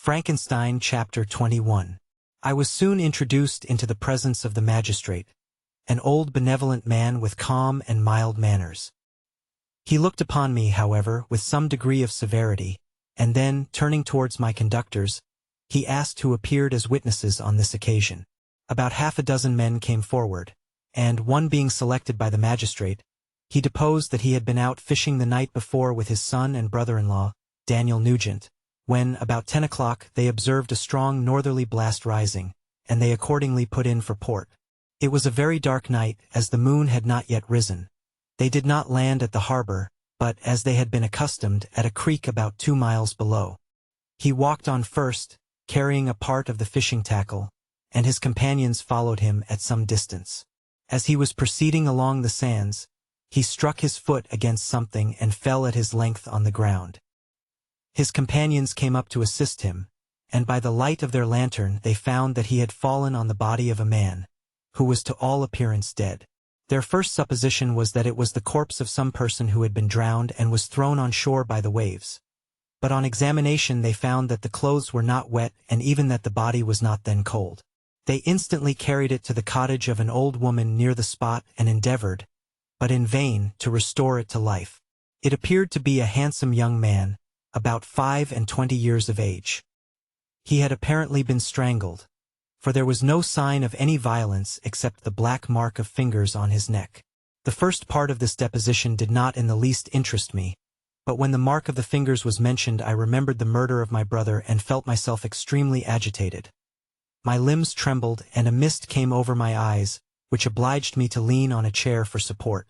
Frankenstein Chapter 21. I was soon introduced into the presence of the magistrate, an old benevolent man with calm and mild manners. He looked upon me, however, with some degree of severity, and then, turning towards my conductors, he asked who appeared as witnesses on this occasion. About half a dozen men came forward, and, one being selected by the magistrate, he deposed that he had been out fishing the night before with his son and brother-in-law, Daniel Nugent, when, about 10 o'clock, they observed a strong northerly blast rising, and they accordingly put in for port. It was a very dark night, as the moon had not yet risen. They did not land at the harbor, but, as they had been accustomed, at a creek about 2 miles below. He walked on first, carrying a part of the fishing tackle, and his companions followed him at some distance. As he was proceeding along the sands, he struck his foot against something and fell at his length on the ground. His companions came up to assist him, and by the light of their lantern they found that he had fallen on the body of a man, who was to all appearance dead. Their first supposition was that it was the corpse of some person who had been drowned and was thrown on shore by the waves. But on examination they found that the clothes were not wet and even that the body was not then cold. They instantly carried it to the cottage of an old woman near the spot and endeavored, but in vain, to restore it to life. It appeared to be a handsome young man, about 25 years of age. He had apparently been strangled, for there was no sign of any violence except the black mark of fingers on his neck. The first part of this deposition did not in the least interest me, but when the mark of the fingers was mentioned I remembered the murder of my brother and felt myself extremely agitated. My limbs trembled and a mist came over my eyes, which obliged me to lean on a chair for support.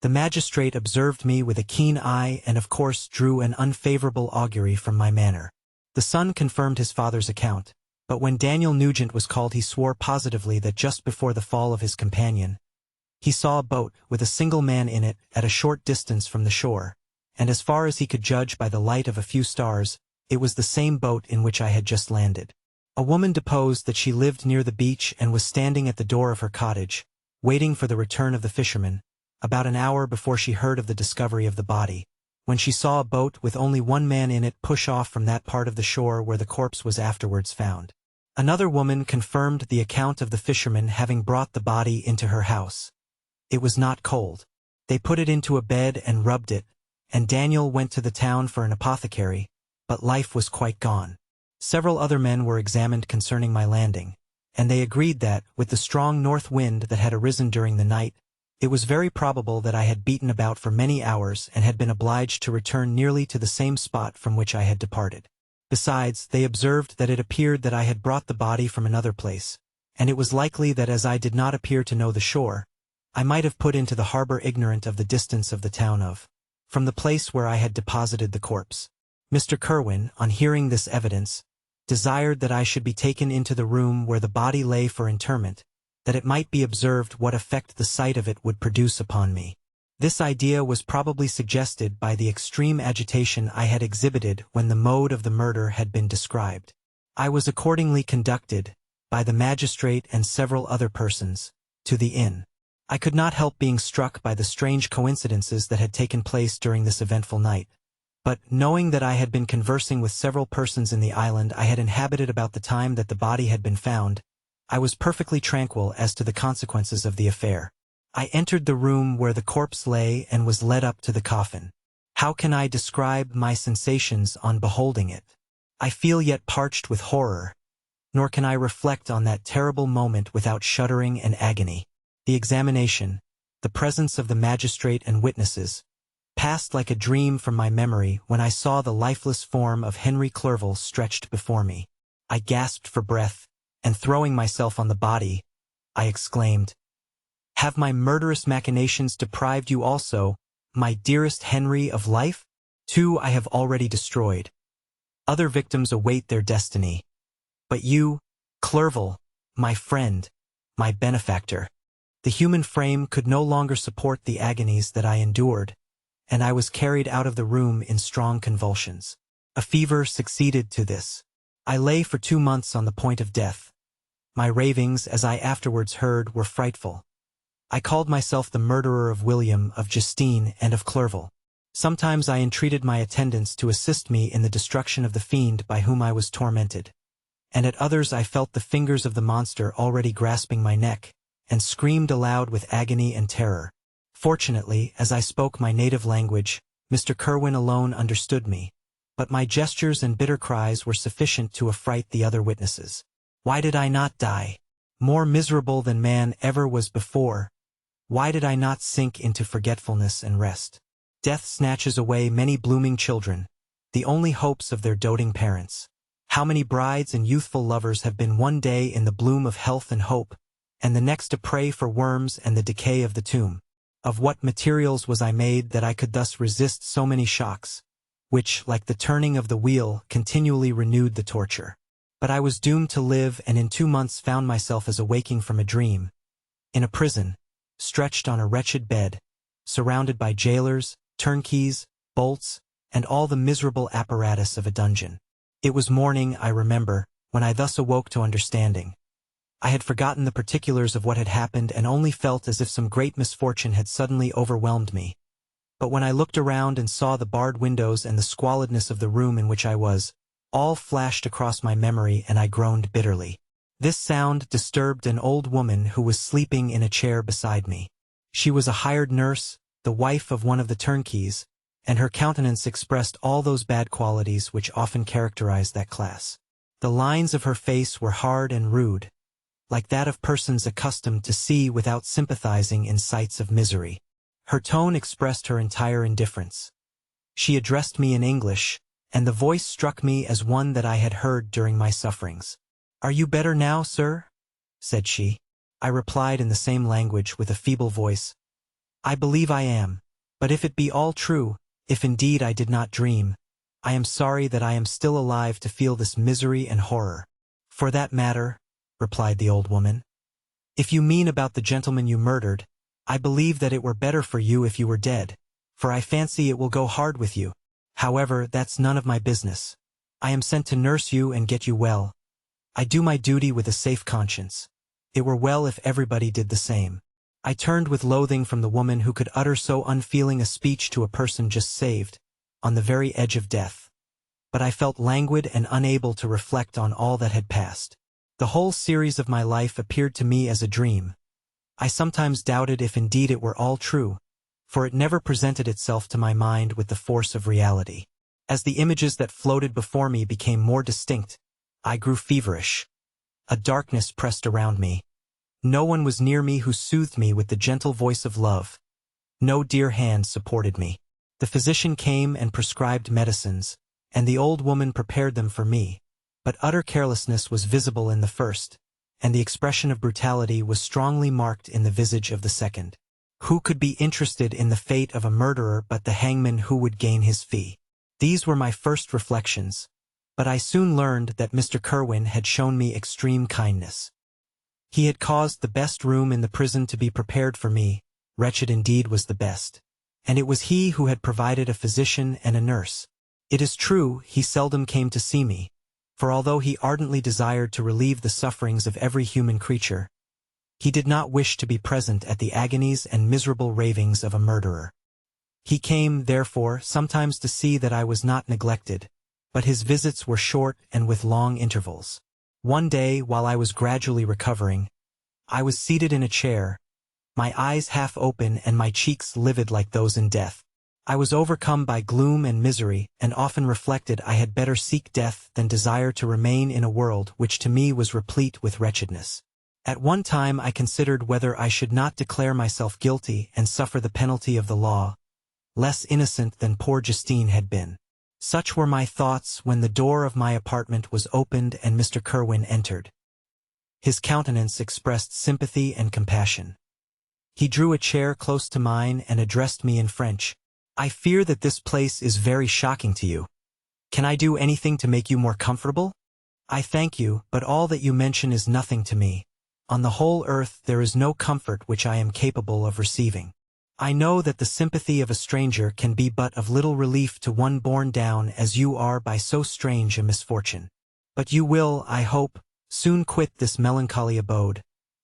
The magistrate observed me with a keen eye and of course drew an unfavorable augury from my manner. The son confirmed his father's account, but when Daniel Nugent was called he swore positively that just before the fall of his companion, he saw a boat with a single man in it at a short distance from the shore, and as far as he could judge by the light of a few stars, it was the same boat in which I had just landed. A woman deposed that she lived near the beach and was standing at the door of her cottage, waiting for the return of the fisherman, about an hour before she heard of the discovery of the body, when she saw a boat with only one man in it push off from that part of the shore where the corpse was afterwards found. Another woman confirmed the account of the fisherman having brought the body into her house. It was not cold. They put it into a bed and rubbed it, and Daniel went to the town for an apothecary, but life was quite gone. Several other men were examined concerning my landing, and they agreed that, with the strong north wind that had arisen during the night, it was very probable that I had beaten about for many hours and had been obliged to return nearly to the same spot from which I had departed. Besides, they observed that it appeared that I had brought the body from another place, and it was likely that as I did not appear to know the shore, I might have put into the harbor ignorant of the distance of the town from the place where I had deposited the corpse. Mr. Kerwin, on hearing this evidence, desired that I should be taken into the room where the body lay for interment, that it might be observed what effect the sight of it would produce upon me. This idea was probably suggested by the extreme agitation I had exhibited when the mode of the murder had been described. I was accordingly conducted, by the magistrate and several other persons, to the inn. I could not help being struck by the strange coincidences that had taken place during this eventful night, but, knowing that I had been conversing with several persons in the island I had inhabited about the time that the body had been found, I was perfectly tranquil as to the consequences of the affair. I entered the room where the corpse lay and was led up to the coffin. How can I describe my sensations on beholding it? I feel yet parched with horror, nor can I reflect on that terrible moment without shuddering and agony. The examination, the presence of the magistrate and witnesses, passed like a dream from my memory when I saw the lifeless form of Henry Clerval stretched before me. I gasped for breath, and throwing myself on the body, I exclaimed, "Have my murderous machinations deprived you also, my dearest Henry, of life? 2 I have already destroyed. Other victims await their destiny. But you, Clerval, my friend, my benefactor." The human frame could no longer support the agonies that I endured, and I was carried out of the room in strong convulsions. A fever succeeded to this. I lay for 2 months on the point of death. My ravings, as I afterwards heard, were frightful. I called myself the murderer of William, of Justine, and of Clerval. Sometimes I entreated my attendants to assist me in the destruction of the fiend by whom I was tormented, and at others I felt the fingers of the monster already grasping my neck, and screamed aloud with agony and terror. Fortunately, as I spoke my native language, Mr. Kerwin alone understood me, but my gestures and bitter cries were sufficient to affright the other witnesses. Why did I not die? More miserable than man ever was before. Why did I not sink into forgetfulness and rest? Death snatches away many blooming children, the only hopes of their doting parents. How many brides and youthful lovers have been one day in the bloom of health and hope, and the next a prey for worms and the decay of the tomb? Of what materials was I made that I could thus resist so many shocks, which, like the turning of the wheel, continually renewed the torture? But I was doomed to live, and in 2 months found myself as awaking from a dream, in a prison, stretched on a wretched bed, surrounded by jailers, turnkeys, bolts, and all the miserable apparatus of a dungeon. It was morning, I remember, when I thus awoke to understanding. I had forgotten the particulars of what had happened and only felt as if some great misfortune had suddenly overwhelmed me. But when I looked around and saw the barred windows and the squalidness of the room in which I was, all flashed across my memory and I groaned bitterly. This sound disturbed an old woman who was sleeping in a chair beside me. She was a hired nurse, the wife of one of the turnkeys, and her countenance expressed all those bad qualities which often characterize that class. The lines of her face were hard and rude, like that of persons accustomed to see without sympathizing in sights of misery. Her tone expressed her entire indifference. She addressed me in English, and the voice struck me as one that I had heard during my sufferings. "Are you better now, sir?" said she. I replied in the same language with a feeble voice, "I believe I am, but if it be all true, if indeed I did not dream, I am sorry that I am still alive to feel this misery and horror." "For that matter," replied the old woman, "if you mean about the gentleman you murdered, I believe that it were better for you if you were dead, for I fancy it will go hard with you. However, that's none of my business. I am sent to nurse you and get you well. I do my duty with a safe conscience. It were well if everybody did the same." I turned with loathing from the woman who could utter so unfeeling a speech to a person just saved, on the very edge of death. But I felt languid and unable to reflect on all that had passed. The whole series of my life appeared to me as a dream. I sometimes doubted if indeed it were all true, for it never presented itself to my mind with the force of reality. As the images that floated before me became more distinct, I grew feverish. A darkness pressed around me. No one was near me who soothed me with the gentle voice of love. No dear hand supported me. The physician came and prescribed medicines, and the old woman prepared them for me, but utter carelessness was visible in the first, and the expression of brutality was strongly marked in the visage of the second. Who could be interested in the fate of a murderer but the hangman who would gain his fee? These were my first reflections, but I soon learned that Mr. Kerwin had shown me extreme kindness. He had caused the best room in the prison to be prepared for me, wretched indeed was the best, and it was he who had provided a physician and a nurse. It is true, he seldom came to see me, for although he ardently desired to relieve the sufferings of every human creature, he did not wish to be present at the agonies and miserable ravings of a murderer. He came, therefore, sometimes to see that I was not neglected, but his visits were short and with long intervals. One day, while I was gradually recovering, I was seated in a chair, my eyes half open and my cheeks livid like those in death. I was overcome by gloom and misery, and often reflected I had better seek death than desire to remain in a world which to me was replete with wretchedness. At one time I considered whether I should not declare myself guilty and suffer the penalty of the law, less innocent than poor Justine had been. Such were my thoughts when the door of my apartment was opened and Mr. Kerwin entered. His countenance expressed sympathy and compassion. He drew a chair close to mine and addressed me in French. "I fear that this place is very shocking to you. Can I do anything to make you more comfortable?" "I thank you, but all that you mention is nothing to me. On the whole earth there is no comfort which I am capable of receiving. I know that the sympathy of a stranger can be but of little relief to one borne down as you are by so strange a misfortune. But you will, I hope, soon quit this melancholy abode,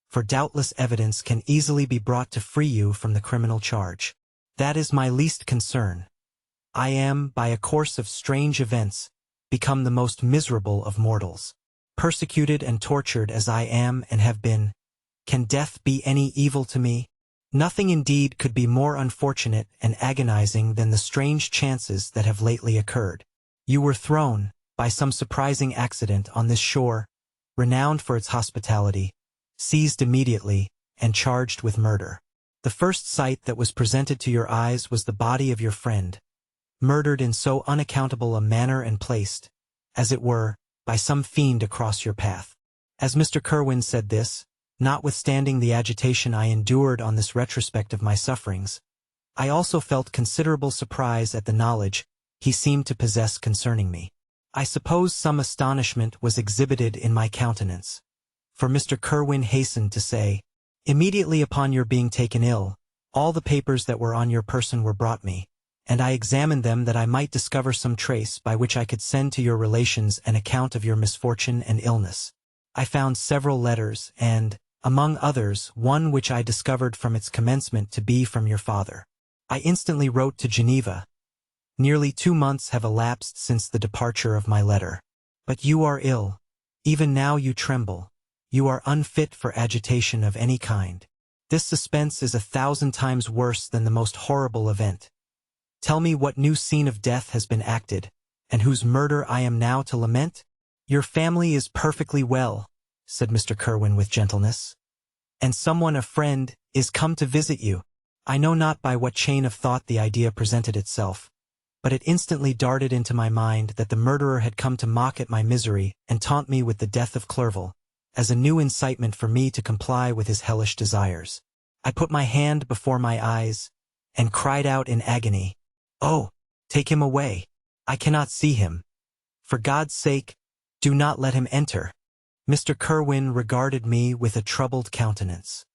for doubtless evidence can easily be brought to free you from the criminal charge. That is my least concern. I am, by a course of strange events, become the most miserable of mortals. Persecuted and tortured as I am and have been, can death be any evil to me? Nothing indeed could be more unfortunate and agonizing than the strange chances that have lately occurred. You were thrown, by some surprising accident, on this shore, renowned for its hospitality, seized immediately, and charged with murder. The first sight that was presented to your eyes was the body of your friend, murdered in so unaccountable a manner and placed, as it were, by some fiend across your path. As Mr. Kerwin said this, notwithstanding the agitation I endured on this retrospect of my sufferings, I also felt considerable surprise at the knowledge he seemed to possess concerning me. I suppose some astonishment was exhibited in my countenance, for Mr. Kerwin hastened to say, "Immediately upon your being taken ill, all the papers that were on your person were brought me, and I examined them that I might discover some trace by which I could send to your relations an account of your misfortune and illness. I found several letters, and, among others, one which I discovered from its commencement to be from your father. I instantly wrote to Geneva. Nearly 2 months have elapsed since the departure of my letter. But you are ill. Even now you tremble. You are unfit for agitation of any kind. This suspense is 1,000 times worse than the most horrible event. Tell me what new scene of death has been acted, and whose murder I am now to lament?" "Your family is perfectly well," said Mr. Kerwin with gentleness. "And someone, a friend, is come to visit you." I know not by what chain of thought the idea presented itself, but it instantly darted into my mind that the murderer had come to mock at my misery and taunt me with the death of Clerval, as a new incitement for me to comply with his hellish desires. I put my hand before my eyes, and cried out in agony, "Oh, take him away! I cannot see him. For God's sake, do not let him enter." Mr. Kerwin regarded me with a troubled countenance.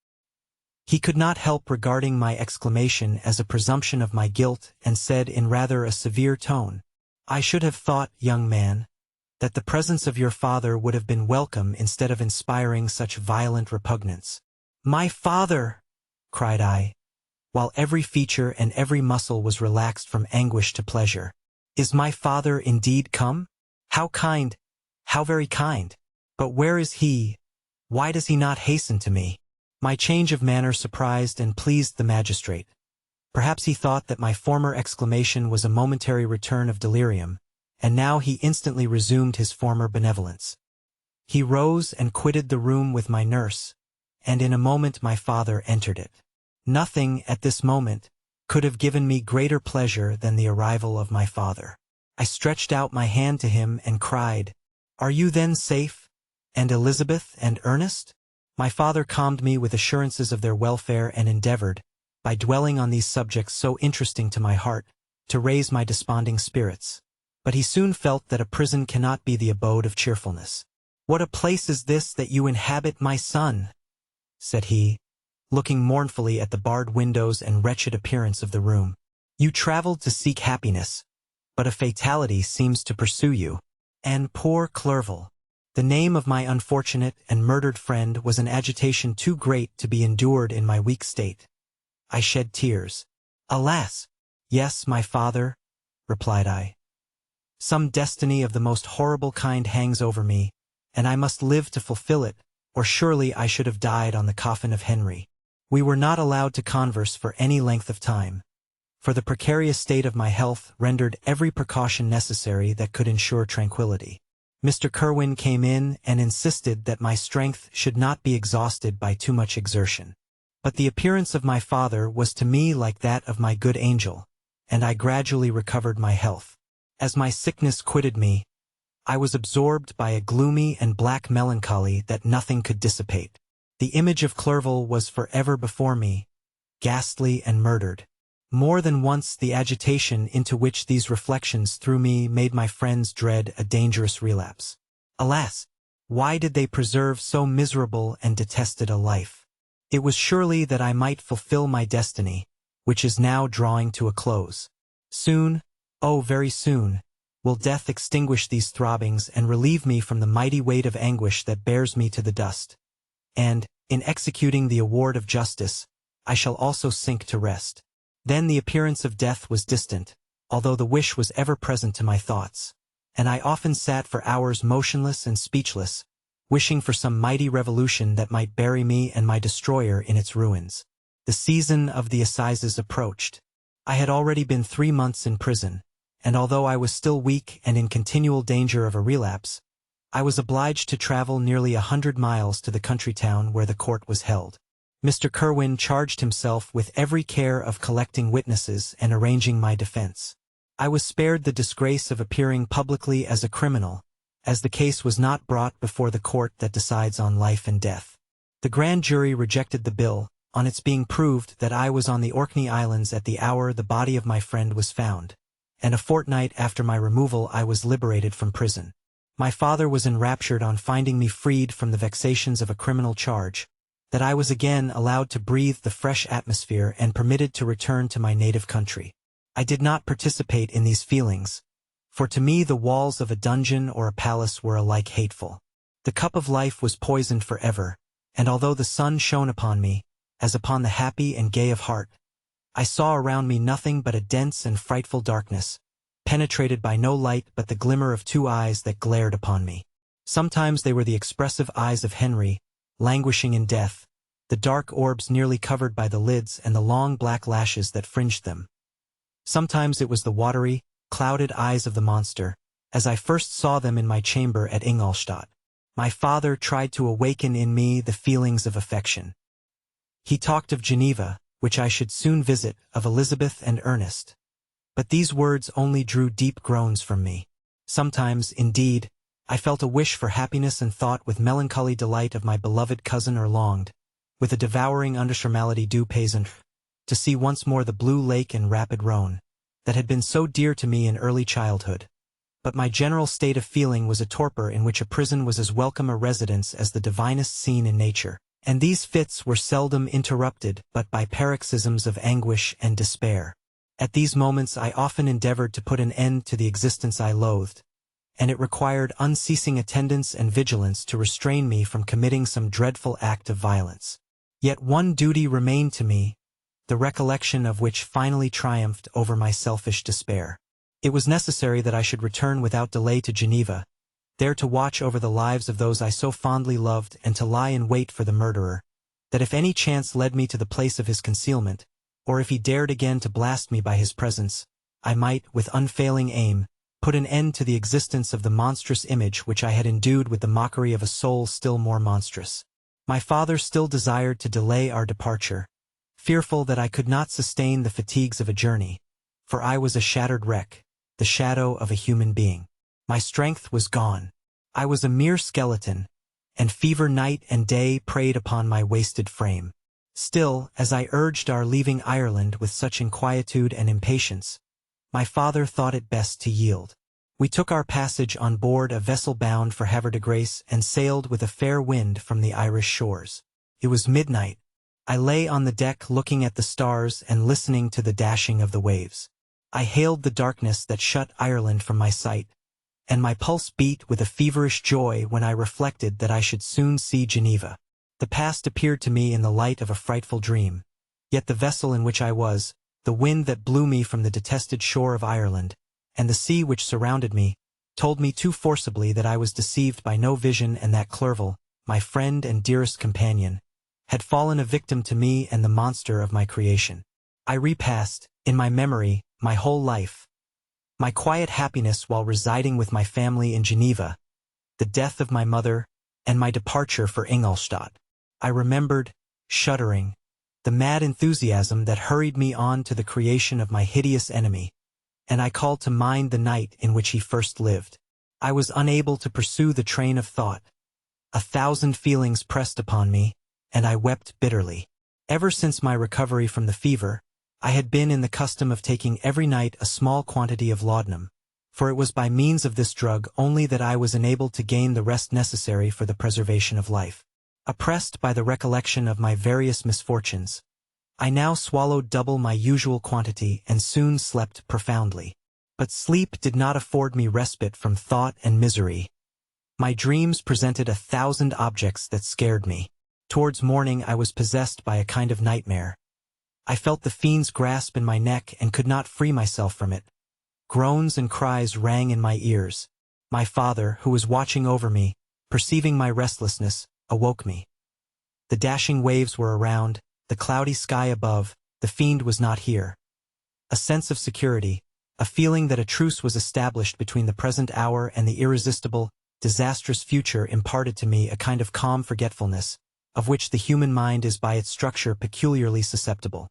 He could not help regarding my exclamation as a presumption of my guilt, and said in rather a severe tone, "I should have thought, young man, that the presence of your father would have been welcome instead of inspiring such violent repugnance." "My father!" cried I, while every feature and every muscle was relaxed from anguish to pleasure. "Is my father indeed come? How kind, how very kind! But where is he? Why does he not hasten to me?" My change of manner surprised and pleased the magistrate. Perhaps he thought that my former exclamation was a momentary return of delirium, and now he instantly resumed his former benevolence. He rose and quitted the room with my nurse, and in a moment my father entered it. Nothing, at this moment, could have given me greater pleasure than the arrival of my father. I stretched out my hand to him and cried, "Are you then safe? And Elizabeth and Ernest?" My father calmed me with assurances of their welfare and endeavored, by dwelling on these subjects so interesting to my heart, to raise my desponding spirits. But he soon felt that a prison cannot be the abode of cheerfulness. "What a place is this that you inhabit, my son?" said he, looking mournfully at the barred windows and wretched appearance of the room. "You traveled to seek happiness, but a fatality seems to pursue you. And poor Clerval!" The name of my unfortunate and murdered friend was an agitation too great to be endured in my weak state. I shed tears. "Alas! Yes, my father," replied I. "Some destiny of the most horrible kind hangs over me, and I must live to fulfill it, or surely I should have died on the coffin of Henry." We were not allowed to converse for any length of time, for the precarious state of my health rendered every precaution necessary that could ensure tranquility. Mr. Kerwin came in and insisted that my strength should not be exhausted by too much exertion. But the appearance of my father was to me like that of my good angel, and I gradually recovered my health. As my sickness quitted me, I was absorbed by a gloomy and black melancholy that nothing could dissipate. The image of Clerval was forever before me, ghastly and murdered. More than once the agitation into which these reflections threw me made my friends dread a dangerous relapse. Alas! Why did they preserve so miserable and detested a life? It was surely that I might fulfill my destiny, which is now drawing to a close. Soon, oh very soon, will death extinguish these throbbings and relieve me from the mighty weight of anguish that bears me to the dust. And, in executing the award of justice, I shall also sink to rest. Then the appearance of death was distant, although the wish was ever present to my thoughts, and I often sat for hours motionless and speechless, wishing for some mighty revolution that might bury me and my destroyer in its ruins. The season of the assizes approached. I had already been 3 months in prison, and although I was still weak and in continual danger of a relapse, I was obliged to travel nearly 100 miles to the country town where the court was held. Mr. Kerwin charged himself with every care of collecting witnesses and arranging my defense. I was spared the disgrace of appearing publicly as a criminal, as the case was not brought before the court that decides on life and death. The grand jury rejected the bill, on its being proved that I was on the Orkney Islands at the hour the body of my friend was found, and a fortnight after my removal I was liberated from prison. My father was enraptured on finding me freed from the vexations of a criminal charge, that I was again allowed to breathe the fresh atmosphere and permitted to return to my native country. I did not participate in these feelings, for to me the walls of a dungeon or a palace were alike hateful. The cup of life was poisoned forever, and although the sun shone upon me, as upon the happy and gay of heart, I saw around me nothing but a dense and frightful darkness, penetrated by no light but the glimmer of 2 eyes that glared upon me. Sometimes they were the expressive eyes of Henry, languishing in death, the dark orbs nearly covered by the lids and the long black lashes that fringed them. Sometimes it was the watery, clouded eyes of the monster, as I first saw them in my chamber at Ingolstadt. My father tried to awaken in me the feelings of affection. He talked of Geneva, which I should soon visit, of Elizabeth and Ernest. But these words only drew deep groans from me. Sometimes, indeed, I felt a wish for happiness and thought with melancholy delight of my beloved cousin, or longed, with a devouring undershalmality du paysan, to see once more the blue lake and rapid Rhone, that had been so dear to me in early childhood. But my general state of feeling was a torpor in which a prison was as welcome a residence as the divinest scene in nature, and these fits were seldom interrupted but by paroxysms of anguish and despair. At these moments I often endeavored to put an end to the existence I loathed, and it required unceasing attendance and vigilance to restrain me from committing some dreadful act of violence. Yet one duty remained to me, the recollection of which finally triumphed over my selfish despair. It was necessary that I should return without delay to Geneva, there to watch over the lives of those I so fondly loved and to lie in wait for the murderer, that if any chance led me to the place of his concealment, or if he dared again to blast me by his presence, I might, with unfailing aim, put an end to the existence of the monstrous image which I had endued with the mockery of a soul still more monstrous. My father still desired to delay our departure, fearful that I could not sustain the fatigues of a journey, for I was a shattered wreck, the shadow of a human being. My strength was gone. I was a mere skeleton, and fever night and day preyed upon my wasted frame. Still, as I urged our leaving Ireland with such inquietude and impatience, my father thought it best to yield. We took our passage on board a vessel bound for Havre de Grace and sailed with a fair wind from the Irish shores. It was midnight. I lay on the deck looking at the stars and listening to the dashing of the waves. I hailed the darkness that shut Ireland from my sight, and my pulse beat with a feverish joy when I reflected that I should soon see Geneva. The past appeared to me in the light of a frightful dream, yet the vessel in which I was, the wind that blew me from the detested shore of Ireland, and the sea which surrounded me, told me too forcibly that I was deceived by no vision and that Clerval, my friend and dearest companion, had fallen a victim to me and the monster of my creation. I repassed, in my memory, my whole life, my quiet happiness while residing with my family in Geneva, the death of my mother, and my departure for Ingolstadt. I remembered, shuddering, the mad enthusiasm that hurried me on to the creation of my hideous enemy, and I called to mind the night in which he first lived. I was unable to pursue the train of thought. 1,000 feelings pressed upon me, and I wept bitterly. Ever since my recovery from the fever, I had been in the custom of taking every night a small quantity of laudanum, for it was by means of this drug only that I was enabled to gain the rest necessary for the preservation of life. Oppressed by the recollection of my various misfortunes, I now swallowed double my usual quantity and soon slept profoundly. But sleep did not afford me respite from thought and misery. My dreams presented 1,000 objects that scared me. Towards morning I was possessed by a kind of nightmare. I felt the fiend's grasp in my neck and could not free myself from it, Groans and cries rang in my ears. My father, who was watching over me, perceiving my restlessness, awoke me. The dashing waves were around, the cloudy sky above, the fiend was not here. A sense of security, a feeling that a truce was established between the present hour and the irresistible, disastrous future imparted to me a kind of calm forgetfulness, of which the human mind is by its structure peculiarly susceptible.